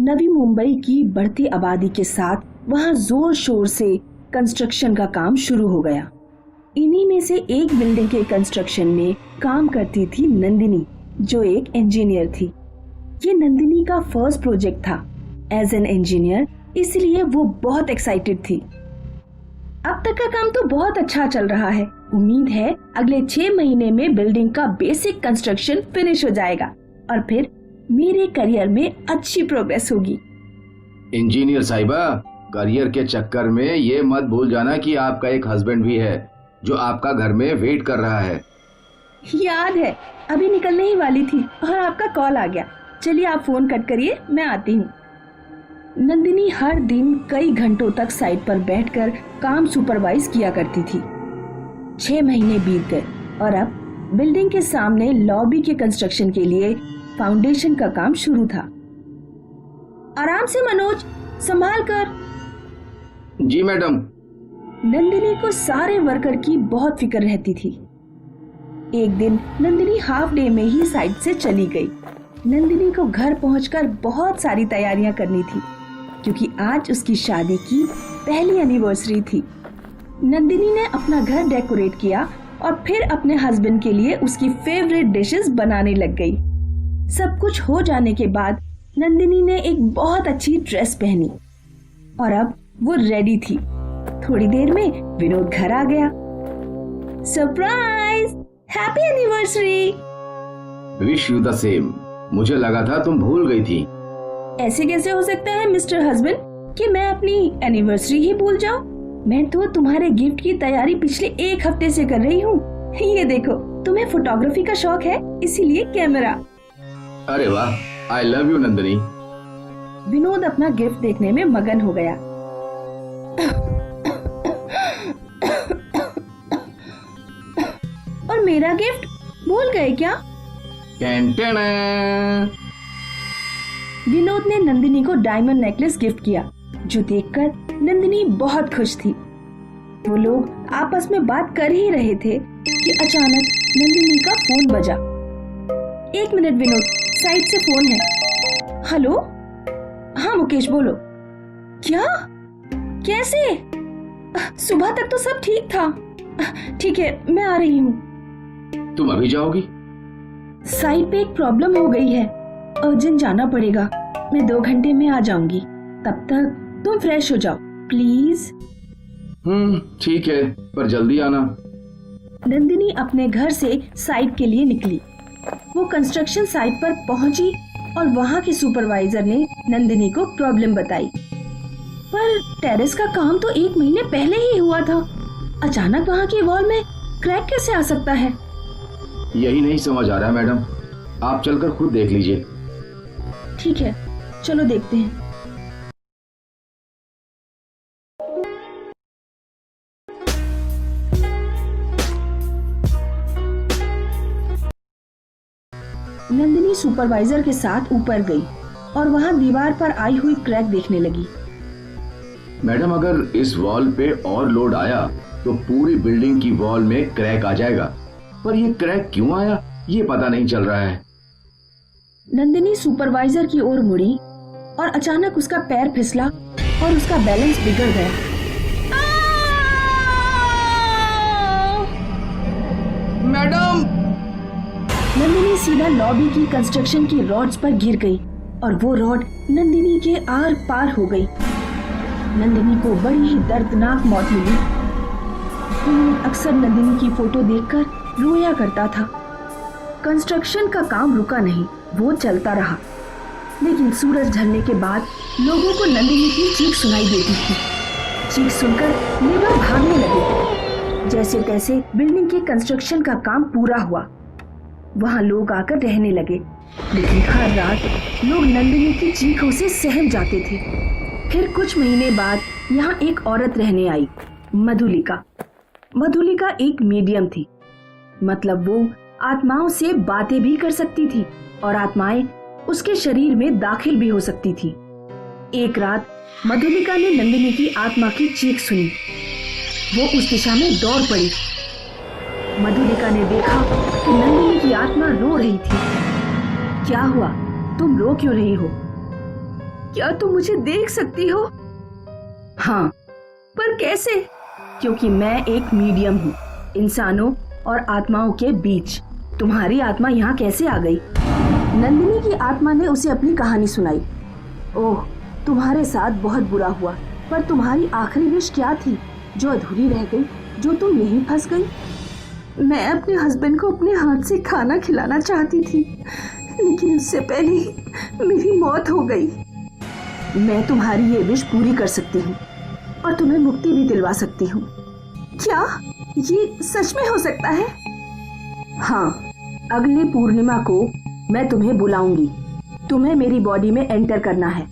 नवी मुंबई की बढ़ती आबादी के साथ वहां जोर शोर से कंस्ट्रक्शन का काम शुरू हो गया। इन्हीं में से एक बिल्डिंग के कंस्ट्रक्शन में काम करती थी नंदिनी, जो एक इंजीनियर थी। ये नंदिनी का फर्स्ट प्रोजेक्ट था एज एन इंजीनियर, इसलिए वो बहुत एक्साइटेड थी। अब तक का काम तो बहुत अच्छा चल रहा है। उम्मीद है अगले 6 महीने में बिल्डिंग का बेसिक कंस्ट्रक्शन फिनिश हो जाएगा और फिर मेरे करियर में अच्छी प्रोग्रेस होगी। इंजीनियर साहिबा, करियर के चक्कर में ये मत भूल जाना कि आपका एक हस्बैंड भी है जो आपका घर में वेट कर रहा है। याद है, अभी निकलने ही वाली थी और आपका कॉल आ गया। चलिए आप फोन कट करिए, मैं आती हूँ। नंदिनी हर दिन कई घंटों तक साइट पर बैठकर काम सुपरवाइज किया करती थी। 6 महीने बीत गए और अब बिल्डिंग के सामने लॉबी के कंस्ट्रक्शन के लिए फाउंडेशन का काम शुरू था। आराम से मनोज, संभाल कर। जी मैडम। नंदिनी को सारे वर्कर की बहुत फिक्र रहती थी। एक दिन नंदिनी हाफ डे में ही साइट से चली गई। नंदिनी को घर पहुंचकर बहुत सारी तैयारियां करनी थी क्योंकि आज उसकी शादी की पहली एनिवर्सरी थी। नंदिनी ने अपना घर डेकोरेट किया और फिर अपने हस्बैंड के लिए उसकी फेवरेट डिशेस बनाने लग गई। सब कुछ हो जाने के बाद नंदिनी ने एक बहुत अच्छी ड्रेस पहनी और अब वो रेडी थी। थोड़ी देर में विनोद घर आ गया। Surprise, happy anniversary. Wish you the same. मुझे लगा था तुम भूल गई थी। ऐसे कैसे हो सकता है मिस्टर हस्बैंड कि मैं अपनी एनिवर्सरी ही भूल जाऊं? मैं तो तुम्हारे गिफ्ट की तैयारी पिछले 1 हफ्ते से कर रही हूँ। ये देखो, तुम्हें फोटोग्राफी का शौक है, इसीलिए कैमरा। अरे वाह, I love you Nandini. Vinod अपना गिफ्ट देखने में मगन हो गया। और मेरा गिफ्ट भूल गए क्या? विनोद ने नंदिनी को डायमंड नेकलेस गिफ्ट किया, जो देखकर नंदिनी बहुत खुश थी। वो लोग आपस में बात कर ही रहे थे कि अचानक नंदिनी का फोन बजा। 1 मिनट विनोद, साइड से फोन है। हेलो, हाँ मुकेश बोलो। क्या? कैसे? सुबह तक तो सब ठीक था। ठीक है, मैं आ रही हूँ। तुम अभी जाओगी? साइट पे एक प्रॉब्लम हो गई है, अर्जेंट जाना पड़ेगा। मैं 2 घंटे में आ जाऊंगी, तब तक तुम फ्रेश हो जाओ प्लीज। ठीक है, पर जल्दी आना। नंदिनी अपने घर से साइट के लिए निकली। वो कंस्ट्रक्शन साइट पर पहुंची और वहां के सुपरवाइजर ने नंदिनी को प्रॉब्लम बताई। पर टेरेस का काम तो 1 महीने पहले ही हुआ था। अचानक वहां की वॉल में क्रैक कैसे आ सकता है? यही नहीं समझ आ रहा मैडम, आप चलकर खुद देख लीजिए। ठीक है, चलो देखते हैं। नंदिनी सुपरवाइजर के साथ ऊपर गई और वहां दीवार पर आई हुई क्रैक देखने लगी। मैडम, अगर इस वॉल पे और लोड आया तो पूरी बिल्डिंग की वॉल में क्रैक आ जाएगा, पर ये क्रैक क्यों आया ये पता नहीं चल रहा है। नंदिनी सुपरवाइजर की ओर मुड़ी और अचानक उसका पैर फिसला और उसका बैलेंस बिगड़ गया। मैडम! नंदिनी सीधा लॉबी की कंस्ट्रक्शन की रॉड्स पर गिर गई और वो रॉड नंदिनी के आर पार हो गई। नंदिनी को बड़ी ही दर्दनाक मौत मिली। अक्सर नंदिनी की फोटो देखकर रोया करता था। कंस्ट्रक्शन का काम रुका नहीं, वो चलता रहा। लेकिन सूरज ढलने के बाद लोगों को नंदिनी की चीख सुनाई देती थी। चीख सुनकर लेबर भागने लगे। जैसे तैसे बिल्डिंग के कंस्ट्रक्शन का काम पूरा हुआ। वहां लोग आकर रहने लगे, लेकिन हर रात लोग नंदिनी की चीखों से सहम जाते थे। फिर कुछ महीने बाद यहाँ एक औरत रहने आई, मधुलिका। मधुलिका एक मीडियम थी, मतलब वो आत्माओं से बातें भी कर सकती थी और आत्माएं उसके शरीर में दाखिल भी हो सकती थी। एक रात मधुलिका ने नंदिनी की आत्मा की चीख सुनी। वो उस दिशा में दौड़ पड़ी। मधुलिका ने देखा कि नंदिनी की आत्मा रो रही थी। क्या हुआ? तुम रो क्यों रही हो? क्या तुम मुझे देख सकती हो? हाँ, पर कैसे? क्योंकि मैं एक मीडियम हूँ इंसानों और आत्माओं के बीच। तुम्हारी आत्मा यहाँ कैसे आ गई? नंदिनी की आत्मा ने उसे अपनी कहानी सुनाई। ओह, तुम्हारे साथ बहुत बुरा हुआ, पर तुम्हारी आखिरी विश क्या थी जो अधूरी रह गई, जो तुम यहीं फंस गई? मैं अपने हस्बैंड को अपने हाथ से खाना खिलाना चाहती थी, लेकिन उससे पहले ही मेरी मौत हो गई। मैं तुम्हारी ये विश पूरी कर सकती हूँ और तुम्हें मुक्ति भी दिलवा सकती हूँ। क्या ये सच में हो सकता है? हाँ, अगली पूर्णिमा को मैं तुम्हें बुलाऊंगी। तुम्हें मेरी बॉडी में एंटर करना है,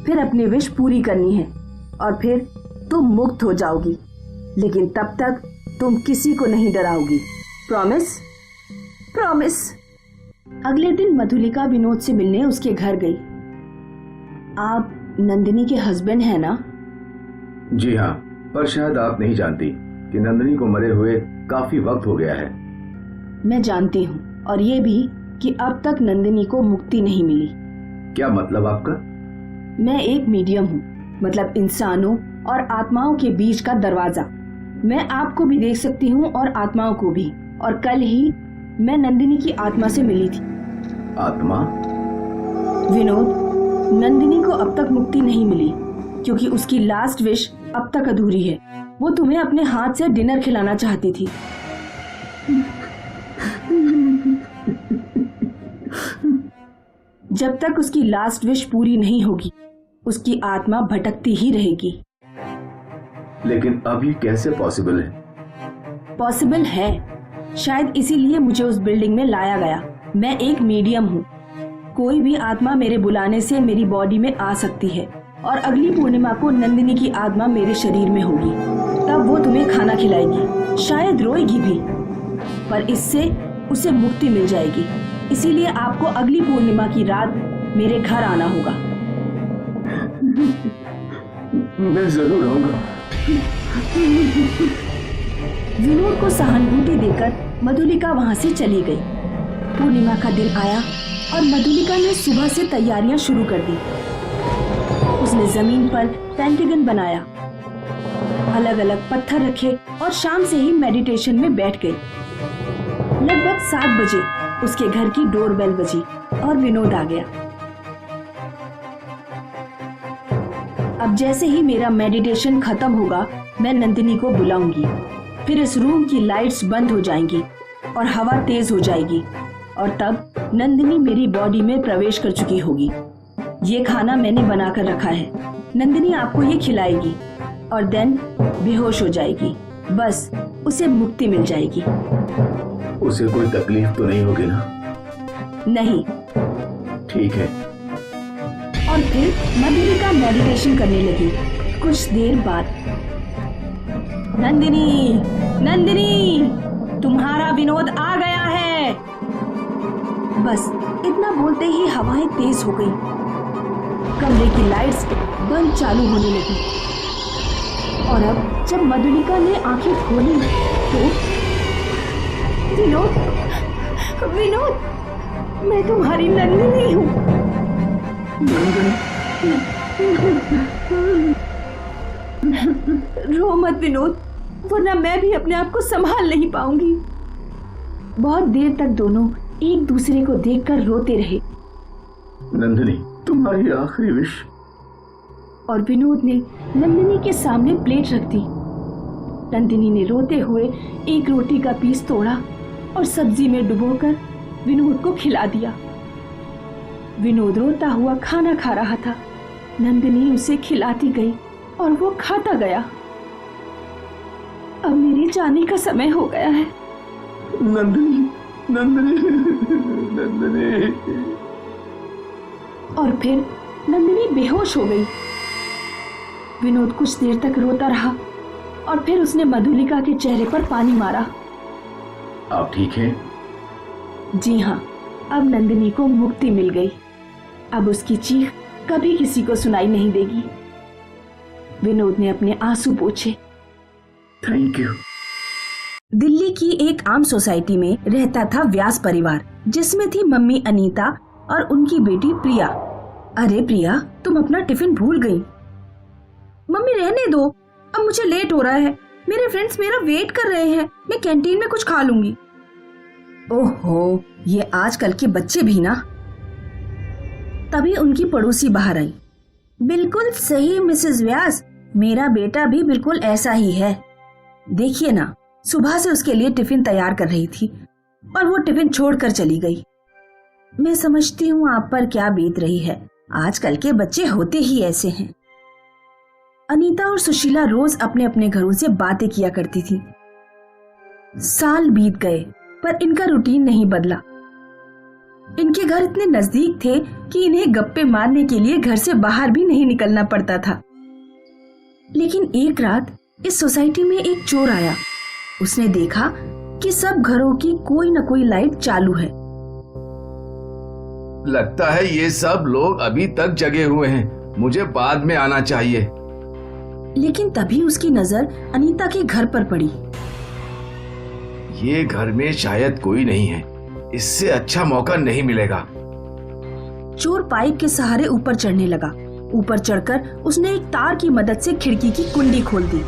फिर अपनी विश पूरी करनी है और फिर तुम मुक्त हो जाओगी। लेकिन तब तक तुम किसी को नहीं डराओगी। प्रॉमिस? प्रॉमिस। अगले दिन मधुलिका विनोद से मिलने उसके घर गई। आप नंदिनी के हस्बैंड हैं ना? जी हाँ, पर शायद आप नहीं जानती कि नंदिनी को मरे हुए काफी वक्त हो गया है। मैं जानती हूँ, और ये भी कि अब तक नंदिनी को मुक्ति नहीं मिली। क्या मतलब आपका? मैं एक मीडियम हूँ, मतलब इंसानों और आत्माओं के बीच का दरवाजा। मैं आपको भी देख सकती हूँ और आत्माओं को भी। और कल ही मैं नंदिनी की आत्मा से मिली थी। आत्मा? विनोद, नंदिनी को अब तक मुक्ति नहीं मिली क्योंकि उसकी लास्ट विश अब तक अधूरी है। वो तुम्हें अपने हाथ से डिनर खिलाना चाहती थी। जब तक उसकी लास्ट विश पूरी नहीं होगी, उसकी आत्मा भटकती ही रहेगी। लेकिन अब ये कैसे पॉसिबल है? पॉसिबल है, शायद इसीलिए मुझे उस बिल्डिंग में लाया गया। मैं एक मीडियम हूँ, कोई भी आत्मा मेरे बुलाने से मेरी बॉडी में आ सकती है और अगली पूर्णिमा को नंदिनी की आत्मा मेरे शरीर में होगी। तब वो तुम्हें खाना खिलाएगी, शायद रोएगी भी, पर इससे उसे मुक्ति मिल जाएगी। इसीलिए आपको अगली पूर्णिमा की रात मेरे घर आना होगा। मैं जरूर आऊंगा। विनोद को सहानुभूति देकर मधुलिका वहां से चली गई। पूर्णिमा का दिन आया और मधुलिका ने सुबह से तैयारियां शुरू कर दी। उसने जमीन पर पेंटागन बनाया, अलग अलग पत्थर रखे और शाम से ही मेडिटेशन में बैठ गई। लगभग 7 बजे उसके घर की डोरबेल बजी और विनोद आ गया। अब जैसे ही मेरा मेडिटेशन खत्म होगा, मैं नंदिनी को बुलाऊंगी। फिर इस रूम की लाइट्स बंद हो जाएंगी और हवा तेज हो जाएगी और तब नंदिनी मेरी बॉडी में प्रवेश कर चुकी होगी। ये खाना मैंने बनाकर रखा है। नंदिनी आपको ये खिलाएगी और देन बेहोश हो जाएगी। बस उसे मुक्ति मिल जाएगी। उसे कोई तकलीफ तो नहीं होगी ना? नहीं। ठीक है। और फिर मधुलिका मेडिटेशन करने लगी। कुछ देर बाद, नंदिनी, नंदिनी, तुम्हारा विनोद आ गया है। बस इतना बोलते ही हवाएं तेज हो गई। कमरे की लाइट्स बंद चालू होने लगी और अब जब मधुलिका ने आंखें खोली तो विनोद, विनोद, मैं तुम्हारी नंदिनी हूँ। रो मत विनोद, वरना मैं भी अपने आप को संभाल नहीं पाऊंगी। बहुत देर तक दोनों एक दूसरे को देखकर रोते रहे। नंदिनी, तुम्हारी आखिरी विश। और विनोद ने नंदिनी के सामने प्लेट रख दी। नंदिनी ने रोते हुए एक रोटी का पीस तोड़ा और सब्जी में डुबोकर विनोद को खिला दिया। विनोद रोता हुआ खाना खा रहा था। नंदिनी उसे खिलाती गई और वो खाता गया। अब मेरे जाने का समय हो गया है। नंदिनी, नंदिनी, नंदिनी। और फिर नंदिनी बेहोश हो गई। विनोद कुछ देर तक रोता रहा और फिर उसने मधुलिका के चेहरे पर पानी मारा। आप ठीक हैं? जी हाँ, अब नंदिनी को मुक्ति मिल गई। अब उसकी चीख कभी किसी को सुनाई नहीं देगी। विनोद ने अपने आंसू पोंछे। Thank you. दिल्ली की एक आम सोसाइटी में रहता था व्यास परिवार, जिसमें थी मम्मी अनीता और उनकी बेटी प्रिया। अरे प्रिया, तुम अपना टिफिन भूल गई। मम्मी रहने दो, अब मुझे लेट हो रहा है। मेरे फ्रेंड्स मेरा वेट कर रहे हैं, मैं कैंटीन में कुछ खा लूंगी। ओहो, ये आजकल के बच्चे भी ना। तभी उनकी पड़ोसी बाहर आई। बिल्कुल सही मिसेस व्यास, मेरा बेटा भी बिल्कुल ऐसा ही है। देखिए ना, सुबह से उसके लिए टिफिन तैयार कर रही थी और वो टिफिन छोड़कर चली गई। मैं समझती हूँ आप पर क्या बीत रही है। आजकल के बच्चे होते ही ऐसे हैं। अनीता और सुशीला रोज अपने अपने घरों से बातें किया करती थी। साल बीत गए पर इनका रूटीन नहीं बदला। इनके घर इतने नजदीक थे कि इन्हें गप्पे मारने के लिए घर से बाहर भी नहीं निकलना पड़ता था। लेकिन एक रात इस सोसाइटी में एक चोर आया। उसने देखा कि सब घरों की कोई न कोई लाइट चालू है। लगता है ये सब लोग अभी तक जगे हुए हैं, मुझे बाद में आना चाहिए। लेकिन तभी उसकी नजर अनीता के घर पर पड़ी। ये घर में शायद कोई नहीं है, इससे अच्छा मौका नहीं मिलेगा। चोर पाइप के सहारे ऊपर चढ़ने लगा। ऊपर चढ़कर उसने एक तार की मदद से खिड़की की कुंडी खोल दी।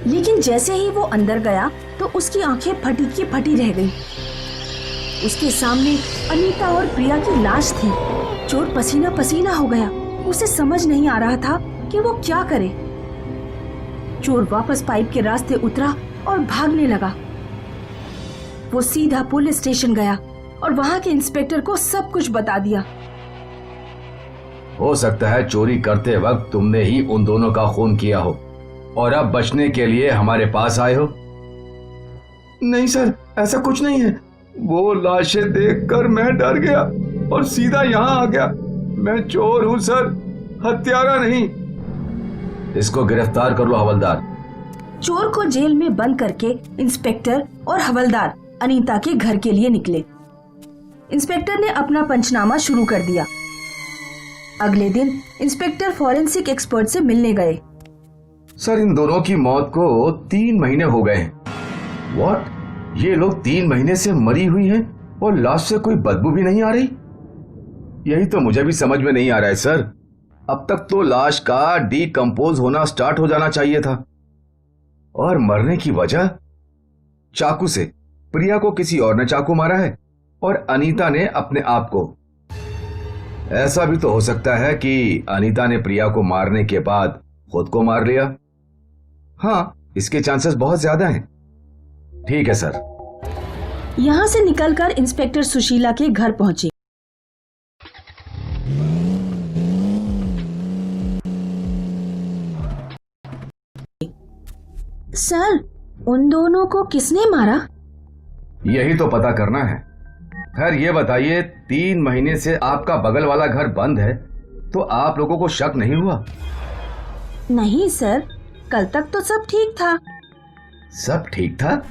लेकिन जैसे ही वो अंदर गया तो उसकी आंखें फटी की फटी रह गईं। उसके सामने अनीता और प्रिया की लाश थी। चोर पसीना पसीना हो गया। उसे समझ नहीं आ रहा था कि वो क्या करे। चोर वापस पाइप के रास्ते उतरा और भागने लगा। वो सीधा पुलिस स्टेशन गया और वहां के इंस्पेक्टर को सब कुछ बता दिया। हो सकता है चोरी करते वक्त तुमने ही उन दोनों का खून किया हो और अब बचने के लिए हमारे पास आए हो। नहीं सर, ऐसा कुछ नहीं है। वो लाशें देखकर मैं डर गया और सीधा यहाँ आ गया। मैं चोर हूँ सर, हत्यारा नहीं। इसको गिरफ्तार कर लो हवलदार। चोर को जेल में बंद करके इंस्पेक्टर और हवलदार अनीता के घर के लिए निकले। इंस्पेक्टर ने अपना पंचनामा शुरू कर दिया। अगले दिन इंस्पेक्टर फॉरेंसिक एक्सपर्ट से मिलने गए। सर, इन दोनों की मौत को 3 महीने हो गए हैं। व्हाट? ये लोग 3 महीने से मरी हुई हैं और लाश से कोई बदबू भी नहीं आ रही? यही तो मुझे भी समझ में नहीं आ रहा है सर। अब तक तो लाश का डीकंपोज होना स्टार्ट हो जाना चाहिए था। और मरने की वजह? चाकू से। प्रिया को किसी और ने चाकू मारा है और अनीता ने अपने आप को। ऐसा भी तो हो सकता है कि अनीता ने प्रिया को मारने के बाद खुद को मार लिया। हाँ, इसके चांसेस बहुत ज्यादा हैं। ठीक है सर। यहाँ से निकलकर इंस्पेक्टर सुशीला के घर पहुंचे। सर, उन दोनों को किसने मारा? यही तो पता करना है। खैर ये बताइए, 3 महीने से आपका बगल वाला घर बंद है तो आप लोगों को शक नहीं हुआ? नहीं सर, कल तक तो सब ठीक था। सब ठीक था?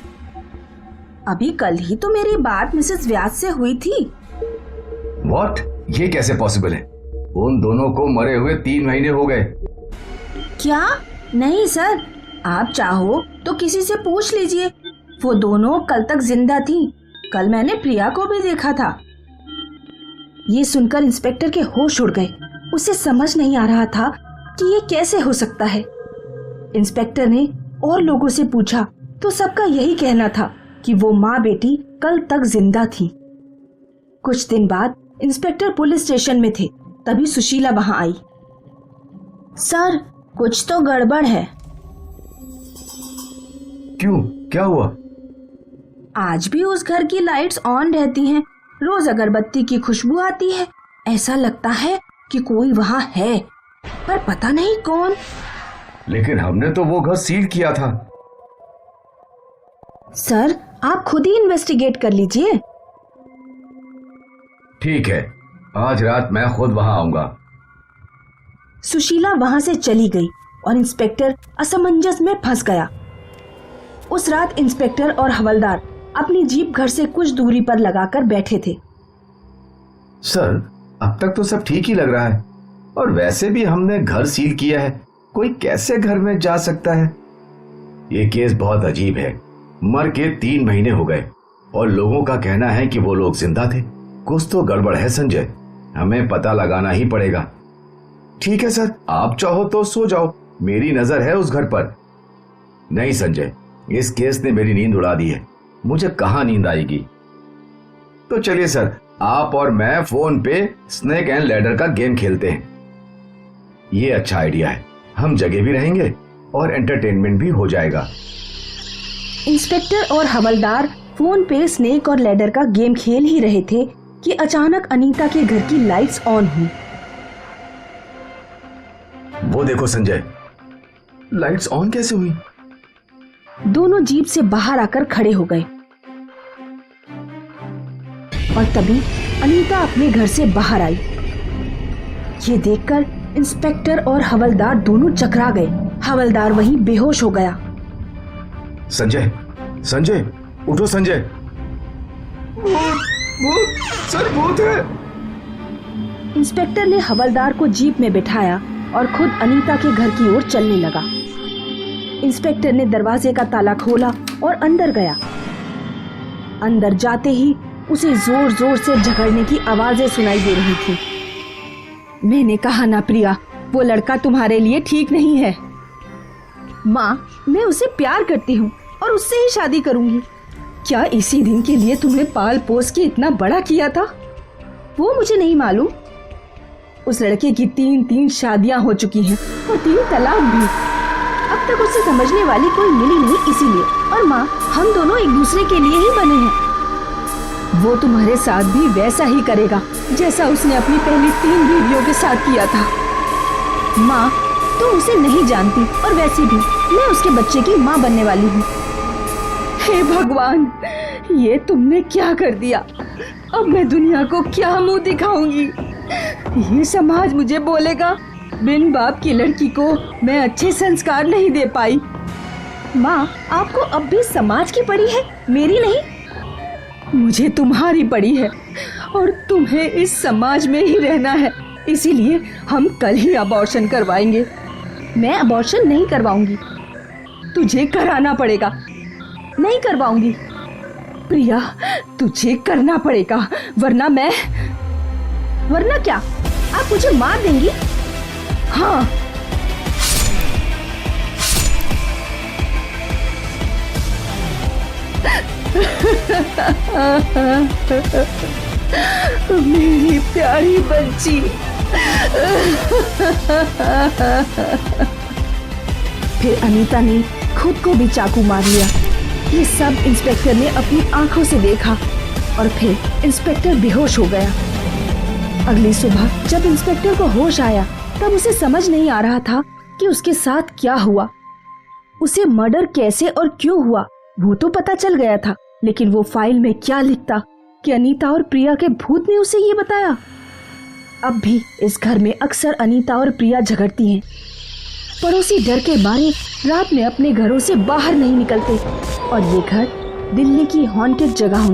अभी कल ही तो मेरी बात मिसेस व्यास से हुई थी। व्हाट? ये कैसे पॉसिबल है? उन दोनों को मरे हुए 3 महीने हो गए। क्या? नहीं सर, आप चाहो तो किसी से पूछ लीजिए। वो दोनों कल तक जिंदा थी। कल मैंने प्रिया को भी देखा था। ये सुनकर इंस्पेक्टर के होश उड़ गए। उसे समझ नहीं आ रहा था कि ये कैसे हो सकता है। इंस्पेक्टर ने और लोगों से पूछा तो सबका यही कहना था कि वो माँ बेटी कल तक जिंदा थी। कुछ दिन बाद इंस्पेक्टर पुलिस स्टेशन में थे, तभी सुशीला वहां आई। सर, कुछ तो गड़बड़ है। क्यों? क्या हुआ? आज भी उस घर की लाइट्स ऑन रहती हैं। रोज अगरबत्ती की खुशबू आती है। ऐसा लगता है कि कोई वहां है, पर पता नहीं कौन। लेकिन हमने तो वो घर सील किया था। सर, आप खुद ही इन्वेस्टिगेट कर लीजिए। ठीक है, आज रात मैं खुद वहां आऊंगा। सुशीला वहां से चली गई और इंस्पेक्टर असमंजस में फंस गया। उस रात इंस्पेक्टर और हवलदार अपनी जीप घर से कुछ दूरी पर लगाकर बैठे थे। सर, अब तक तो सब ठीक ही लग रहा है और वैसे भी हमने घर सील किया है। कोई कैसे घर में जा सकता है? ये केस बहुत अजीब है। मर के 3 महीने हो गए और लोगों का कहना है कि वो लोग जिंदा थे। कुछ तो गड़बड़ है संजय, हमें पता लगाना ही पड़ेगा। ठीक है सर, आप चाहो तो सो जाओ, मेरी नजर है उस घर पर। नहीं संजय, इस केस ने मेरी नींद उड़ा दी है, मुझे कहां नींद आएगी। तो चलिए सर, आप और मैं फोन पे स्नेक एंड लैडर का गेम खेलते हैं। ये अच्छा आइडिया है, हम जगह भी रहेंगे और एंटरटेनमेंट भी हो जाएगा। इंस्पेक्टर और हवलदार फोन पे स्नेक और लैडर का गेम खेल ही रहे थे कि अचानक अनीता के घर की लाइट्स ऑन हुई। वो देखो संजय, लाइट्स ऑन कैसे हुई? दोनों जीप से बाहर आकर खड़े हो गए और तभी अनीता अपने घर से बाहर आई। ये देखकर इंस्पेक्टर और हवलदार दोनों चकरा गए। हवलदार वहीं बेहोश हो गया। संजय, संजय, उठो संजय। भूत, सर भूत है। इंस्पेक्टर ने हवलदार को जीप में बिठाया और खुद अनीता के घर की ओर चलने लगा। इंस्पेक्टर ने दरवाजे का ताला खोला और अंदर गया। अंदर जाते ही उसे जोर जोर से झगड़ने की आवाजें सुनाई दे रही थी। मैंने कहा ना प्रिया, वो लड़का तुम्हारे लिए ठीक नहीं है। माँ, मैं उसे प्यार करती हूँ और उससे ही शादी करूंगी। क्या इसी दिन के लिए तुमने पाल पोस के इतना बड़ा किया था? वो मुझे नहीं मालूम। उस लड़के की 3 शादियां हो चुकी हैं और 3 तलाक भी। अब तक उसे समझने वाली कोई मिली नहीं, इसीलिए। और माँ, हम दोनों एक दूसरे के लिए ही बने हैं। वो तुम्हारे साथ भी वैसा ही करेगा जैसा उसने अपनी पहली 3 बीवियों के साथ किया था। माँ, तुम उसे नहीं जानती और वैसे भी मैं उसके बच्चे की माँ बनने वाली हूँ। हे भगवान, ये तुमने क्या कर दिया? अब मैं दुनिया को क्या मुंह दिखाऊंगी? ये समाज मुझे बोलेगा बिन बाप की लड़की को मैं अच्छे संस्कार नहीं दे पाई। माँ, आपको अब भी समाज की पड़ी है, मेरी नहीं। मुझे तुम्हारी पड़ी है और तुम्हें इस समाज में ही रहना है, इसीलिए हम कल ही अबॉर्शन करवाएंगे। मैं अबॉर्शन नहीं करवाऊंगी। तुझे कराना पड़ेगा। नहीं करवाऊंगी। प्रिया, तुझे करना पड़ेगा, वरना क्या? आप मुझे मार देंगी? हाँ। मेरी प्यारी बच्ची। फिर अनीता ने खुद को भी चाकू मार लिया। ये सब इंस्पेक्टर ने अपनी आंखों से देखा और फिर इंस्पेक्टर बेहोश हो गया। अगली सुबह जब इंस्पेक्टर को होश आया तब उसे समझ नहीं आ रहा था कि उसके साथ क्या हुआ। उसे मर्डर कैसे और क्यों हुआ वो तो पता चल गया था, लेकिन वो फाइल में क्या लिखता कि अनीता और प्रिया के भूत ने उसे ये बताया। अब भी इस घर में अक्सर अनीता और प्रिया झगड़ती हैं। पड़ोसी डर के मारे रात में अपने घरों से बाहर नहीं निकलते और ये घर दिल्ली की हॉन्टेड जगह